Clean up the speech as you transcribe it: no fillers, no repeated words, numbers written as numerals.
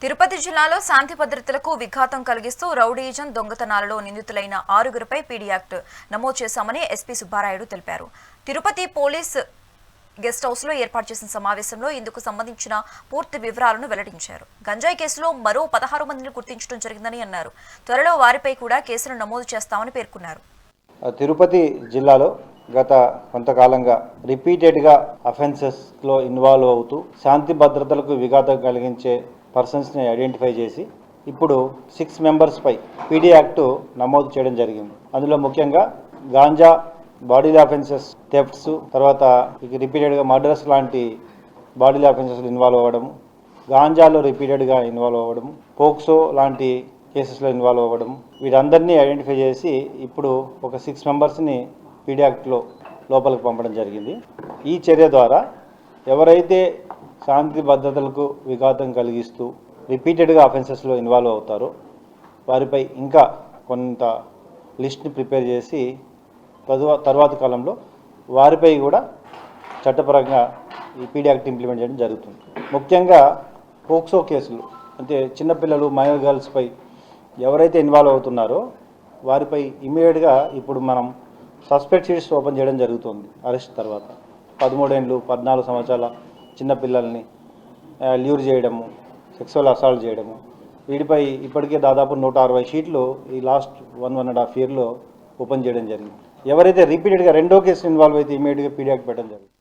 తిరుపతి జిల్లాలో శాంతి భద్రతలకు విఘాతం కలిగిస్తూ రౌడీయిజం దొంగతనాలలో నిందితులైన 6గురిపై పీడీ యాక్ట్ నమోదు చేశామని ఎస్పీ సుబ్బారాయుడు తెలిపారు. తిరుపతి పోలీస్ గెస్ట్ హౌస్ లో ఏర్పాటు చేసిన సమావేశంలో ఇందుకు సంబంధించిన పూర్తి వివరాలను వెల్లడించారు. గంజాయి కేసులో మరో 16 మందిని గుర్తించడం జరిగిందని అన్నారు. త్వరలో వారిపై కూడా కేసులు నమోదు చేస్తామని పేర్కొన్నారు. తిరుపతి జిల్లాలో గత కొంతకాలంగా రిపీటెడ్గా అఫెన్సెస్లో ఇన్వాల్వ్ అవుతూ శాంతి భద్రతలకు విఘాతం కలిగించే పర్సన్స్ని ఐడెంటిఫై చేసి ఇప్పుడు 6 మెంబర్స్పై పీడీ యాక్ట్ నమోదు చేయడం జరిగింది. అందులో ముఖ్యంగా గాంజా, బాడీలీ అఫెన్సెస్, థెఫ్ట్స్, తర్వాత రిపీటెడ్గా మర్డర్స్ లాంటి బాడీలీ అఫెన్సెస్లో ఇన్వాల్వ్ అవ్వడము, గాంజాలో రిపీటెడ్గా ఇన్వాల్వ్ అవ్వడము, పోక్సో లాంటి కేసెస్లో ఇన్వాల్వ్ అవ్వడం, వీరందరినీ ఐడెంటిఫై చేసి ఇప్పుడు ఒక 6 మెంబర్స్ని పీడీ యాక్ట్లో లోపలికి పంపడం జరిగింది. ఈ చర్య ద్వారా ఎవరైతే శాంతి భద్రతలకు విఘాతం కలిగిస్తూ రిపీటెడ్గా అఫెన్సెస్లో ఇన్వాల్వ్ అవుతారో వారిపై ఇంకా కొంత లిస్ట్ని ప్రిపేర్ చేసి తర్వాత కాలంలో వారిపై కూడా చట్టపరంగా ఈ పీడీ యాక్ట్ ఇంప్లిమెంట్ చేయడం జరుగుతుంది. ముఖ్యంగా పోక్సో కేసులు అంటే చిన్నపిల్లలు, మైనర్ గర్ల్స్పై ఎవరైతే ఇన్వాల్వ్ అవుతున్నారో వారిపై ఇమీడియట్గా ఇప్పుడు మనం సస్పెక్ట్ షీట్స్ ఓపెన్ చేయడం జరుగుతుంది. అరెస్ట్ తర్వాత 13 ఏళ్ళు 14 సంవత్సరాల చిన్నపిల్లల్ని ల్యూర్ చేయడము, సెక్సువల్ అసాల్ట్ చేయడము, వీటిపై ఇప్పటికే దాదాపు 160 షీట్లు ఈ లాస్ట్ 1.5 ఇయర్లో ఓపెన్ చేయడం జరిగింది. ఎవరైతే రిపీటెడ్గా రెండో కేసు ఇన్వాల్వ్ అయితే ఇమీడియట్గా పీడీ యాక్ట్ పెట్టడం జరిగింది.